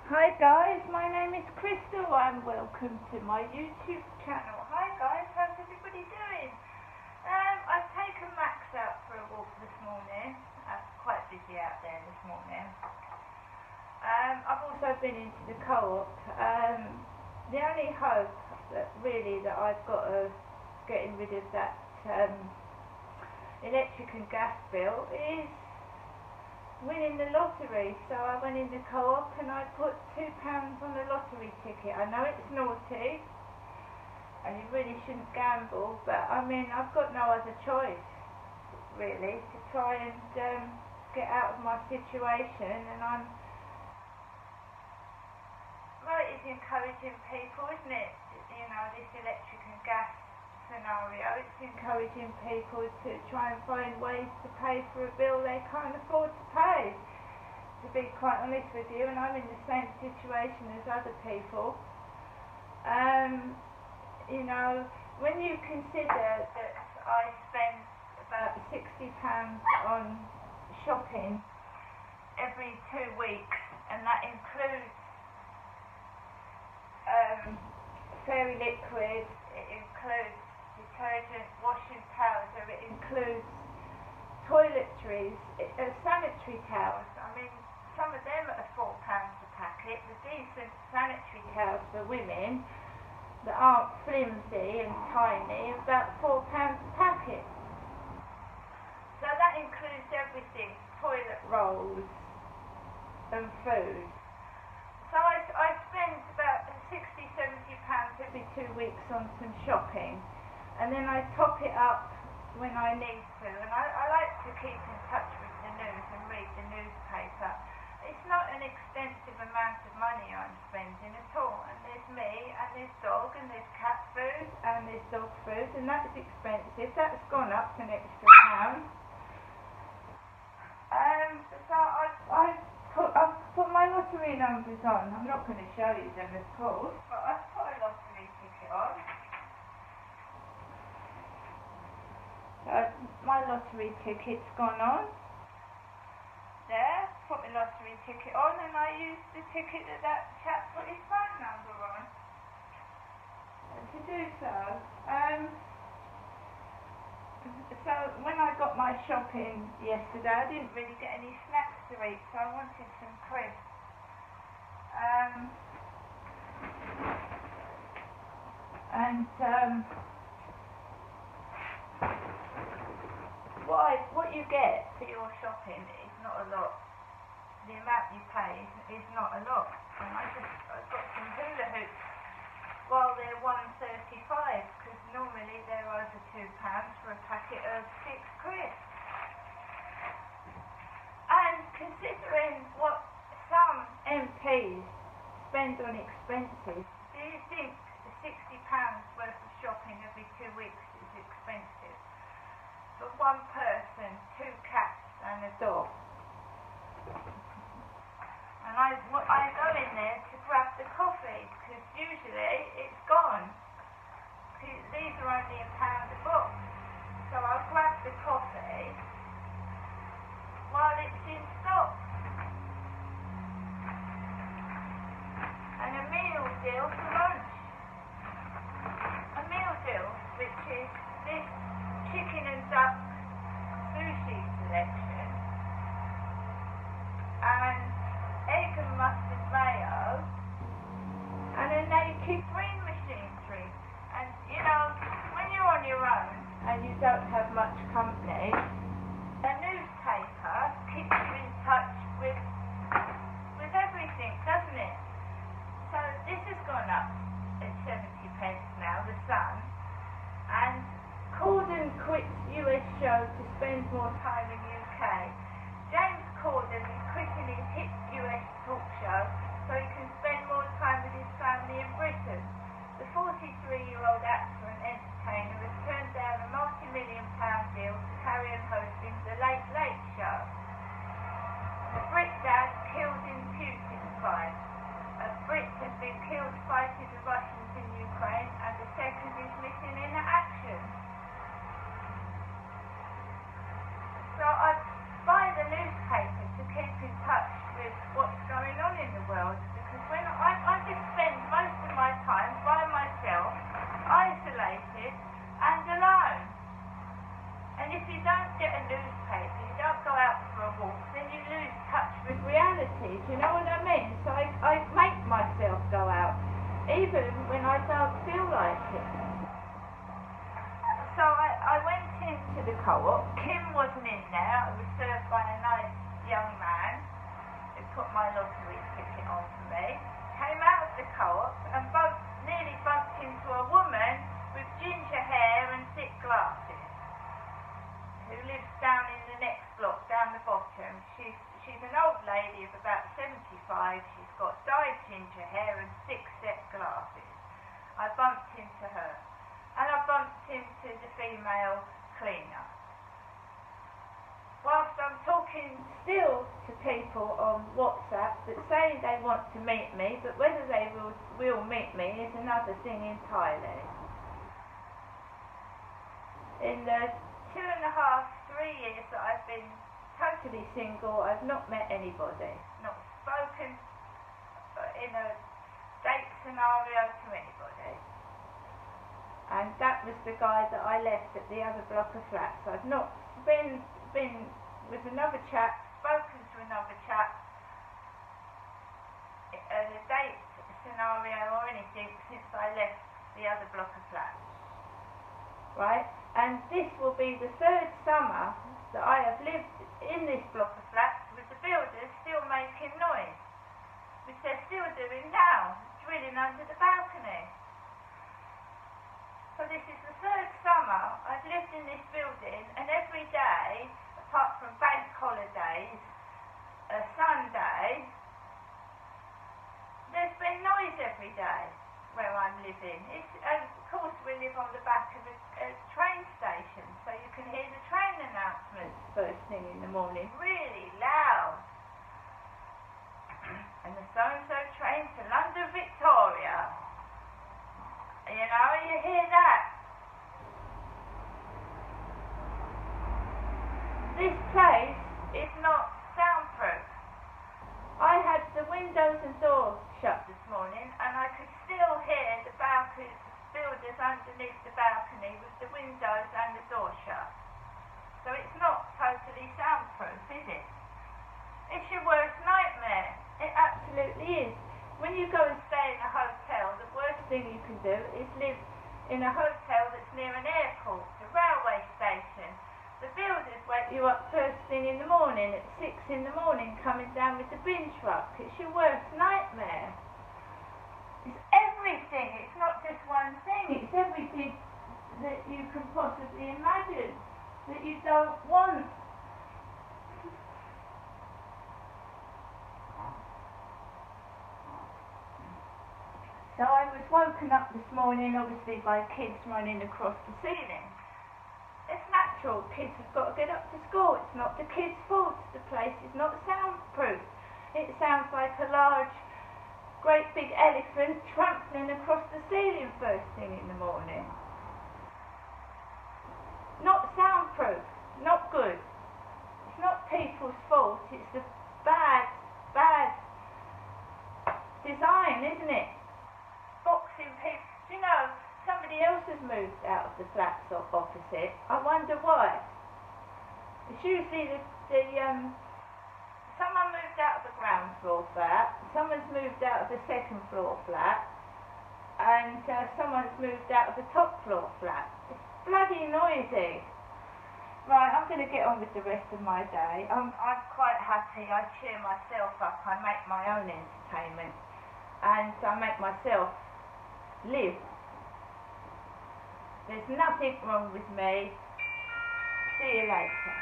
Hi guys, my name is Crystal and welcome to my YouTube channel. Hi guys, how's everybody doing? I've taken Max out for a walk this morning. Quite busy out there this morning. I've also been into the co-op. The only hope that I've got of getting rid of that electric and gas bill is winning the lottery. So I went in the co-op and I put £2 on the lottery ticket. I know it's naughty and you really shouldn't gamble, but I mean I've got no other choice really to try and get out of my situation. And it's encouraging people, isn't it? You know, this electric and gas scenario, it's encouraging people to try and find ways to pay for a bill they can't afford to pay, to be quite honest with you, and I'm in the same situation as other people. You know, when you consider that I spend about £60 on shopping every 2 weeks, and that includes Fairy Liquid, it includes detergent, washing powder, it includes toiletries, sanitary towels. I mean, some of them are £4 a packet. The decent sanitary towels for women that aren't flimsy and tiny are about £4 a packet. So that includes everything, toilet rolls and food. So I spend about £60–70 every 2 weeks on some shopping, and then I top it up when I need to. And I like to keep in touch with the news and read the newspaper. It's not an extensive amount of money I'm spending at all. And there's me, and there's dog, and there's cat food, and there's dog food, and that's expensive. That's gone up an extra £1. So I've put my lottery numbers on. I'm not going to show you them, of course, but I've put a lottery ticket on. My lottery ticket's gone on. There, put my lottery ticket on, and I used the ticket that chap put his phone number on. And to do so when I got my shopping yesterday, I didn't really get any snacks to eat, so I wanted some crisps. What you get for your shopping is not a lot. The amount you pay is not a lot. And I got some hula hoops while they're £1.35, because normally they're over £2 for a packet of 6 crisps. And considering what some MPs spend on expenses, do you think the £60 worth of shopping every 2 weeks is expensive? For one person, 2 cats and a dog. And I go in there to grab the coffee, because usually it's gone. These are only £1 a box. So I'll grab the coffee while it's in stock. And a meal deal for lunch. A meal deal, which is this chicken and duck sushi selection, and egg and mustard mayo, and a naked green machine drink. And you know, when you're on your own and you don't have much company, a newspaper keeps you in touch with everything, doesn't it? So this has gone up personality, do you know what I mean? So I make myself go out, even when I don't feel like it. So I went into the co-op. Kim wasn't in there. I was served by a nice young man who put my lottery ticket on for me. Came out of the co-op and nearly bumped into a woman with ginger hair and thick glasses, who lives down in the next block, down the bottom. She's an old lady of about 75. She's got dyed ginger hair and thick set glasses. I bumped into her. And I bumped into the female cleaner. Whilst I'm talking still to people on WhatsApp that say they want to meet me, but whether they will meet me is another thing entirely. In the 2.5, 3 years that I've been totally single, I've not met anybody, not spoken in a date scenario to anybody. And that was the guy that I left at the other block of flats. I've not been with another chap, spoken to another chap at a date scenario or anything since I left the other block of flats. Right? And this will be the 3rd summer that I have lived in this block of flats with the builders still making noise, which they're still doing now, drilling under the balcony. So this is the 3rd summer I've lived in this building, and every day, apart from bank holidays, a Sunday, there's been noise every day where I'm living. And of course we live on the back of a train station, so you can hear the train announcements first thing in the morning, really loud. And the so-and-so train to London Victoria. You know, you hear that. This place is not soundproof. I had the windows and doors shut this morning, and I could still hear the builders underneath the balcony with the windows and the door shut. So it's not totally soundproof, is it? It's your worst nightmare. It absolutely is. When you go and stay in a hotel, the worst thing you can do is live in a hotel that's near an airport, a railway station. The builders wake you up first thing in the morning, at 6 in the morning, coming down with the bin truck. It's your worst nightmare. It's everything. It's not just one thing. It's everything that you can possibly imagine that you don't want. So I was woken up this morning, obviously, by kids running across the ceiling. It's natural. Kids have got to get up to school. It's not the kids' fault. The place is not soundproof. It sounds like a large, great big elephant trampling across the ceiling first thing in the morning. Not soundproof. Not good. It's not people's fault. It's the bad design, isn't it? Boxing people. Do you know, somebody else has moved out of the flats opposite. I wonder why. It's usually someone moved out of the ground floor flat, someone's moved out of the 2nd floor flat, and someone's moved out of the top floor flat. It's bloody noisy. Right, I'm going to get on with the rest of my day. I'm quite happy. I cheer myself up. I make my own entertainment, and I make myself live. There's nothing wrong with me. See you later.